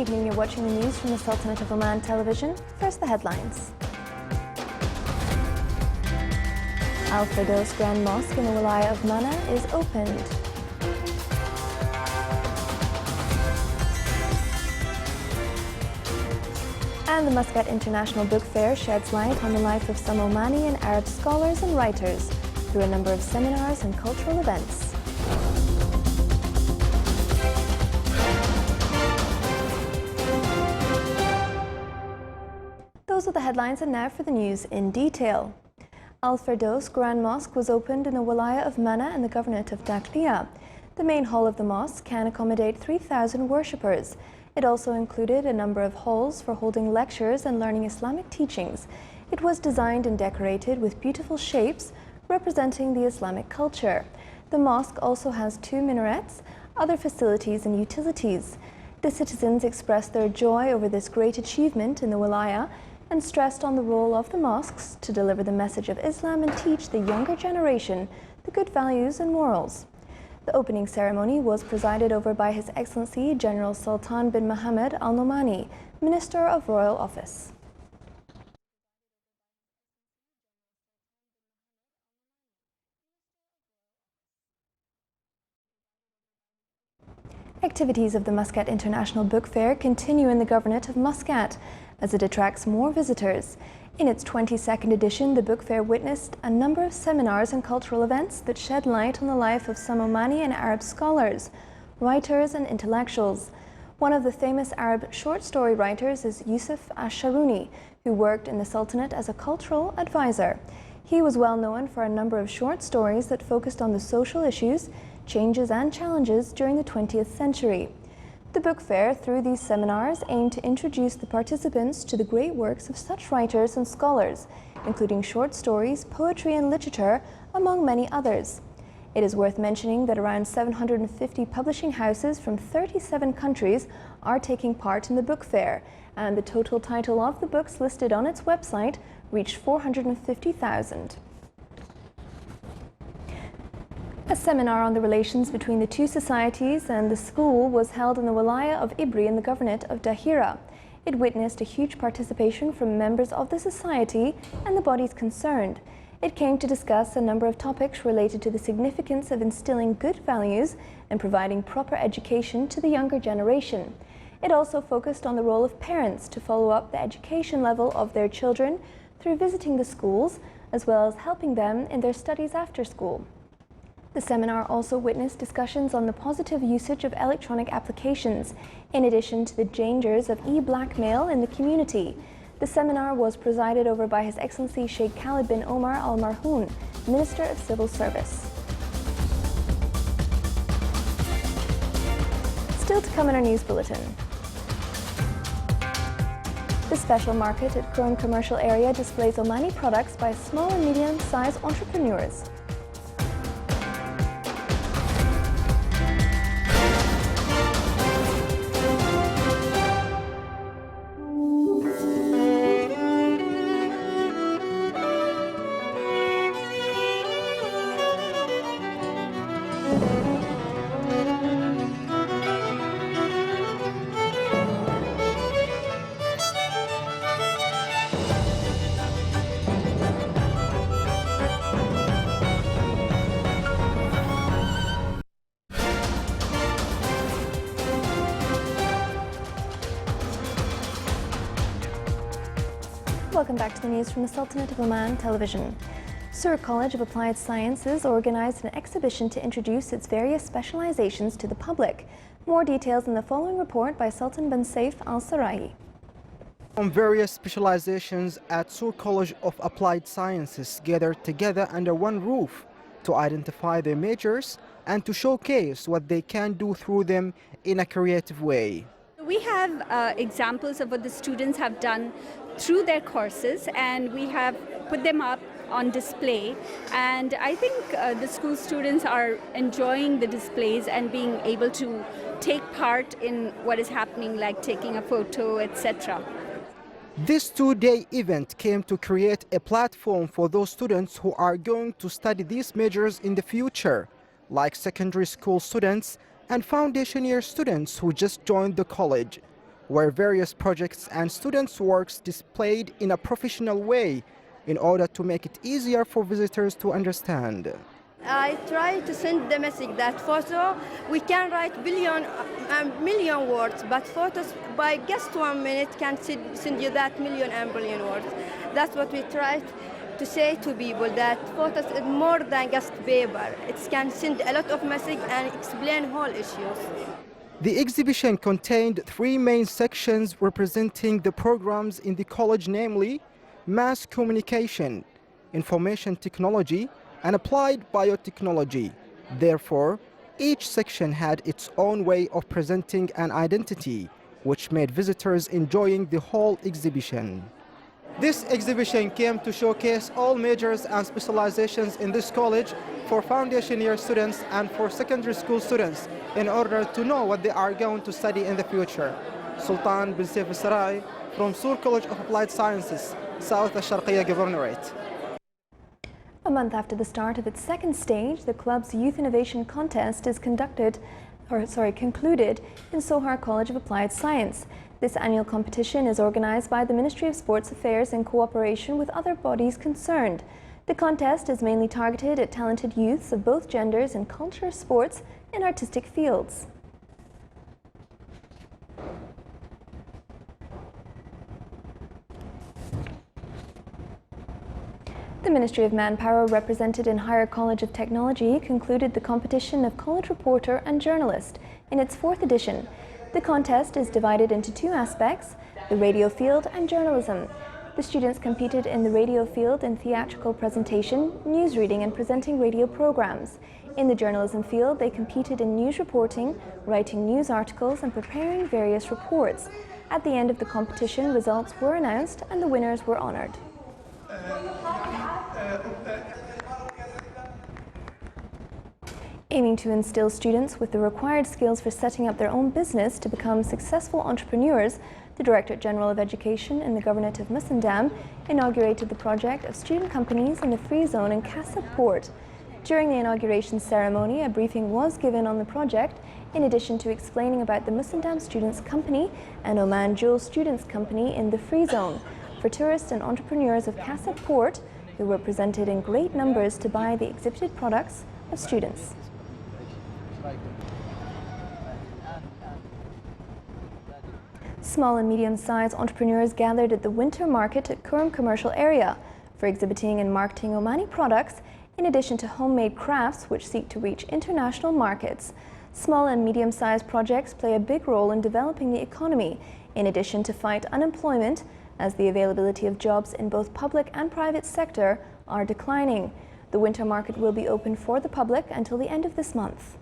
evening, you're watching the news from the Sultanate of Oman television. First, the headlines. Al-Firdaus Grand Mosque in the Wilaya of Mana is opened. And the Muscat International Book Fair sheds light on the life of some Omani and Arab scholars and writers through a number of seminars and cultural events. Those are the headlines, and now for the news in detail. Al-Firdaus Grand Mosque was opened in the Wilaya of Mana and the Governorate of Dakhliya. The main hall of the mosque can accommodate 3,000 worshippers. It also included a number of halls for holding lectures and learning Islamic teachings. It was designed and decorated with beautiful shapes representing the Islamic culture. The mosque also has 2 minarets, other facilities and utilities. The citizens expressed their joy over this great achievement in the Wilaya and stressed on the role of the mosques to deliver the message of Islam and teach the younger generation the good values and morals. The opening ceremony was presided over by His Excellency General Sultan bin Mohammed Al Nomani, Minister of Royal Office. Activities of the Muscat International Book Fair continue in the Governorate of Muscat as it attracts more visitors. In its 22nd edition, the book fair witnessed a number of seminars and cultural events that shed light on the life of some Omani and Arab scholars, writers and intellectuals. One of the famous Arab short story writers is Yusuf Ash-Sharuni, who worked in the Sultanate as a cultural advisor. He was well known for a number of short stories that focused on the social issues, changes and challenges during the 20th century. The book fair, through these seminars, aimed to introduce the participants to the great works of such writers and scholars, including short stories, poetry and literature, among many others. It is worth mentioning that around 750 publishing houses from 37 countries are taking part in the book fair, and the total title of the books listed on its website reached 450,000. A seminar on the relations between the two societies and the school was held in the Wilaya of Ibri in the Governorate of Dahira. It witnessed a huge participation from members of the society and the bodies concerned. It came to discuss a number of topics related to the significance of instilling good values and providing proper education to the younger generation. It also focused on the role of parents to follow up the education level of their children through visiting the schools, as well as helping them in their studies after school. The seminar also witnessed discussions on the positive usage of electronic applications, in addition to the dangers of e-blackmail in the community. The seminar was presided over by His Excellency Sheikh Khalid bin Omar Al Marhoun, Minister of Civil Service. Still to come in our news bulletin. The special market at Krone Commercial Area displays Omani products by small and medium-sized entrepreneurs. Welcome back to the news from the Sultanate of Oman television. Sur College of Applied Sciences organized an exhibition to introduce its various specializations to the public. More details in the following report by Sultan bin Saif Al Sarahi. From various specializations at Sur College of Applied Sciences gathered together under one roof to identify their majors and to showcase what they can do through them in a creative way. We have examples of what the students have done through their courses, and we have put them up on display, and I think the school students are enjoying the displays and being able to take part in what is happening, like taking a photo, etc. This two-day event came to create a platform for those students who are going to study these majors in the future, like secondary school students and foundation year students who just joined the college. where various projects and students' works displayed in a professional way in order to make it easier for visitors to understand. I try to send the message that photo, we can write million words, but photos by just 1 minute can send you that million and billion words. That's what we try to say to people, that photos is more than just paper. It can send a lot of message and explain whole issues. The exhibition contained 3 main sections representing the programs in the college, namely mass communication, information technology, and applied biotechnology. Therefore, each section had its own way of presenting an identity, which made visitors enjoying the whole exhibition. This exhibition came to showcase all majors and specializations in this college for foundation year students and for secondary school students in order to know what they are going to study in the future. Sultan bin Saif al-Sarai from Sur College of Applied Sciences, South Al-Sharqiyya Governorate. A month after the start of its second stage, the club's Youth Innovation Contest is concluded in Sohar College of Applied Science. This annual competition is organized by the Ministry of Sports Affairs in cooperation with other bodies concerned. The contest is mainly targeted at talented youths of both genders in culture, sports, and artistic fields. The Ministry of Manpower, represented in Higher College of Technology, concluded the competition of college reporter and journalist in its 4th edition. The contest is divided into 2 aspects, the radio field and journalism. The students competed in the radio field in theatrical presentation, news reading and presenting radio programs. In the journalism field, they competed in news reporting, writing news articles and preparing various reports. At the end of the competition, results were announced and the winners were honored. Aiming to instill students with the required skills for setting up their own business to become successful entrepreneurs, the Directorate General of Education in the Governorate of Musandam inaugurated the project of student companies in the Free Zone in Kasab Port. During the inauguration ceremony, a briefing was given on the project, in addition to explaining about the Musandam Students Company and Oman Jewel Students Company in the Free Zone, for tourists and entrepreneurs of Kasab Port, who were presented in great numbers to buy the exhibited products of students. Small and medium-sized entrepreneurs gathered at the winter market at Kurum commercial area for exhibiting and marketing Omani products, in addition to homemade crafts which seek to reach international markets. Small and medium-sized projects play a big role in developing the economy, in addition to fight unemployment, as the availability of jobs in both public and private sector are declining. The winter market will be open for the public until the end of this month.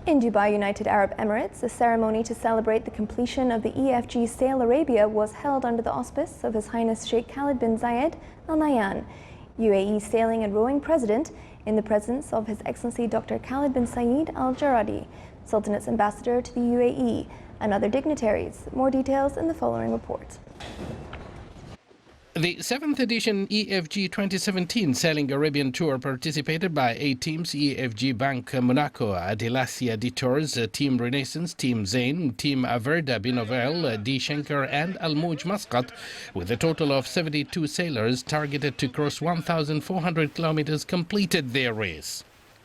In Dubai, United Arab Emirates, a ceremony to celebrate the completion of the EFG Sail Arabia was held under the auspice of His Highness Sheikh Khalid bin Zayed Al Nahyan, UAE Sailing and Rowing President, in the presence of His Excellency Dr. Khalid bin Saeed Al Jaradi, Sultanate's Ambassador to the UAE, and other dignitaries. More details in the following report. The 7th edition EFG 2017 Sailing Arabian Tour, participated by 8 teams: EFG Bank Monaco, Adelasia Detours, Team Renaissance, Team Zain, Team Averda Binovel, D. Schenker and Al Mouj Muscat, with a total of 72 sailors targeted to cross 1,400 kilometers, completed their race.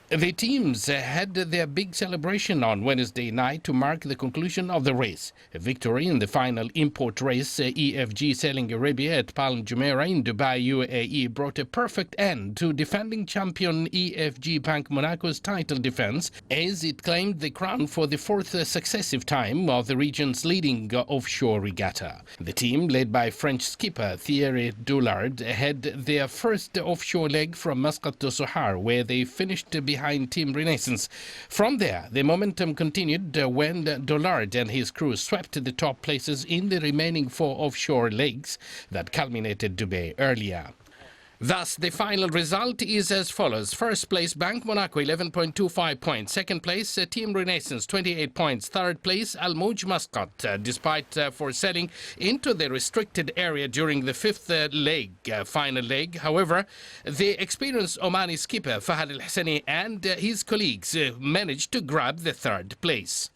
The teams had their big celebration on Wednesday night to mark the conclusion of the race. A victory in the final import race, EFG Sailing Arabia at Palm Jumeirah in Dubai, UAE, brought a perfect end to defending champion EFG Bank Monaco's title defense, as it claimed the crown for the 4th successive time of the region's leading offshore regatta. The team, led by French skipper Thierry Doulard, had their first offshore leg from Muscat to Sohar, where they finished behind Team Renaissance. From there, the momentum continued when Dollard and his crew swept the top places in the remaining 4 offshore legs that culminated Dubai earlier. Thus, the final result is as follows. First place, Bank Monaco, 11.25 points. Second place, Team Renaissance, 28 points. Third place, Al Mouj Muscat, despite for selling into the restricted area during the fifth final leg. However, the experienced Omani skipper, Fahad Al-Hassani, and his colleagues managed to grab the third place.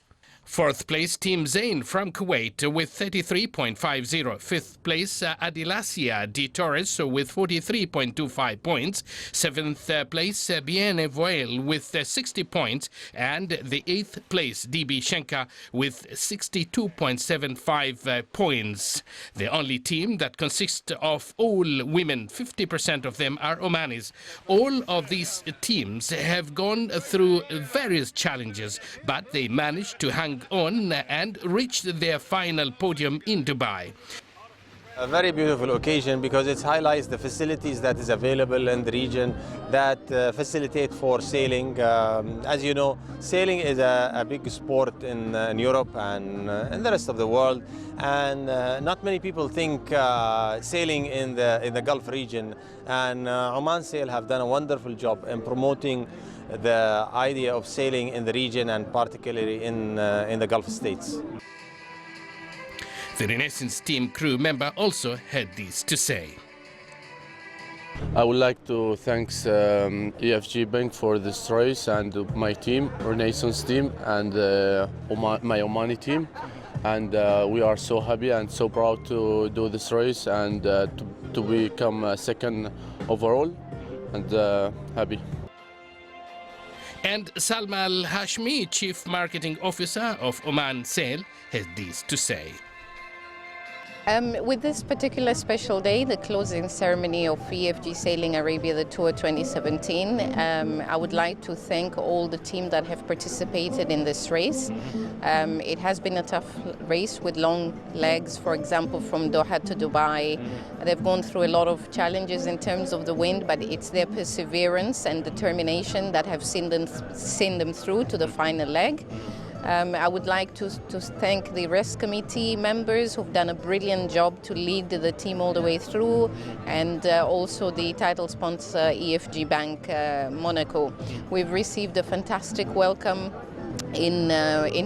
Fourth place, Team Zain from Kuwait with 33.50. Fifth place, Adilasia de Torres with 43.25 points. Seventh place, Bien Voel with 60 points. And the eighth place, DB Shenka with 62.75 points. The only team that consists of all women, 50% of them are Omanis. All of these teams have gone through various challenges, but they managed to hang on and reached their final podium in Dubai. A very beautiful occasion because it highlights the facilities that is available in the region that facilitate for sailing. As you know, sailing is a big sport in Europe and in the rest of the world, and not many people think sailing in the Gulf region. And Oman Sail have done a wonderful job in promoting the idea of sailing in the region and particularly in the Gulf states. The Renaissance team crew member also had this to say. I would like to thank EFG Bank for this race and my team, Renaissance team, and my Omani team. And we are so happy and so proud to do this race and to become second overall, and happy. And Salma Al-Hashmi, Chief Marketing Officer of Oman Sail, has this to say. With this particular special day, the closing ceremony of EFG Sailing Arabia, the Tour 2017, I would like to thank all the team that have participated in this race. It has been a tough race with long legs, for example, from Doha to Dubai. They've gone through a lot of challenges in terms of the wind, but it's their perseverance and determination that have seen them through to the final leg. I would like to thank the race committee members who've done a brilliant job to lead the team all the way through, and also the title sponsor EFG Bank Monaco. We've received a fantastic welcome in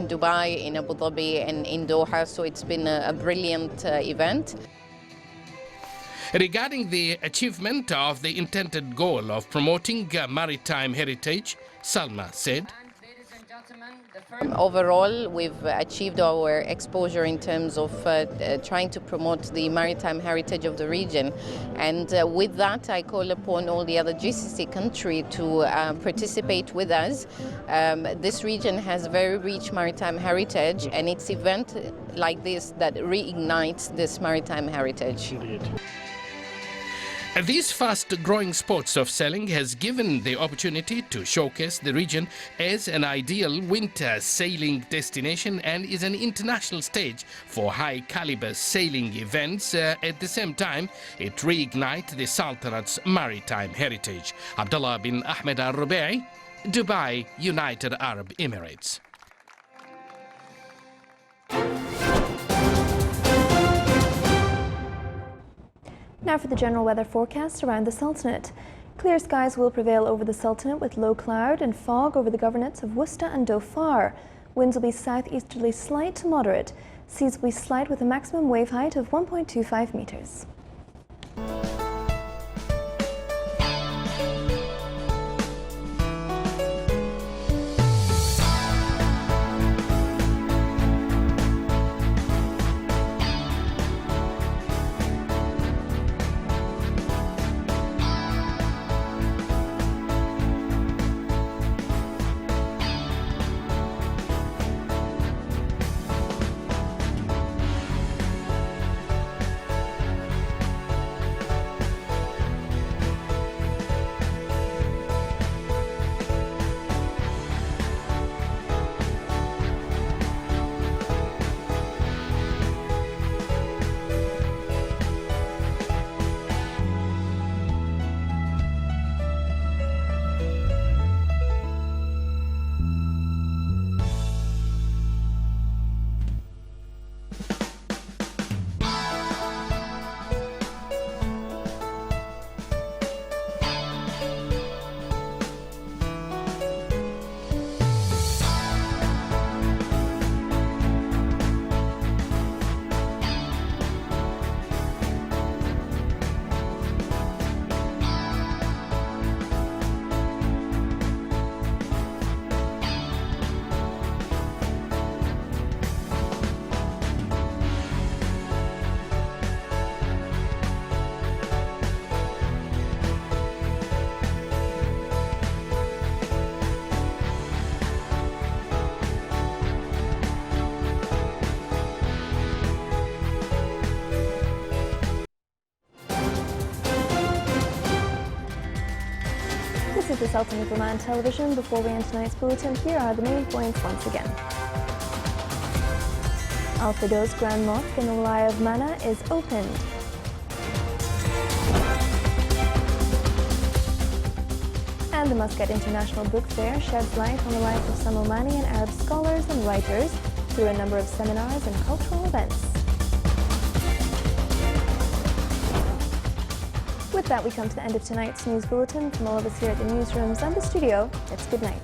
Dubai, in Abu Dhabi and in Doha, so it's been a brilliant event. Regarding the achievement of the intended goal of promoting maritime heritage, Salma said, overall, we've achieved our exposure in terms of trying to promote the maritime heritage of the region. And with that, I call upon all the other GCC countries to participate with us. This region has very rich maritime heritage, and it's event like this that reignites this maritime heritage. Indeed. These fast-growing sports of sailing has given the opportunity to showcase the region as an ideal winter sailing destination and is an international stage for high-caliber sailing events. At the same time, it reignites the Sultanate's maritime heritage. Abdullah bin Ahmed Al-Rubai, Dubai, United Arab Emirates. Now for the general weather forecast around the Sultanate. Clear skies will prevail over the Sultanate with low cloud and fog over the governorates of Worcester and Dhofar. Winds will be southeasterly slight to moderate. Seas will be slight with a maximum wave height of 1.25 meters. Sultan of Oman Television. Before we end tonight's bulletin, here are the main points once again. Al Firdaus Grand Mosque in the Wilayah of Mana is opened. And the Muscat International Book Fair sheds light on the life of some Omani and Arab scholars and writers through a number of seminars and cultural events. With that, we come to the end of tonight's news bulletin. From all of us here at the newsrooms and the studio, it's good night.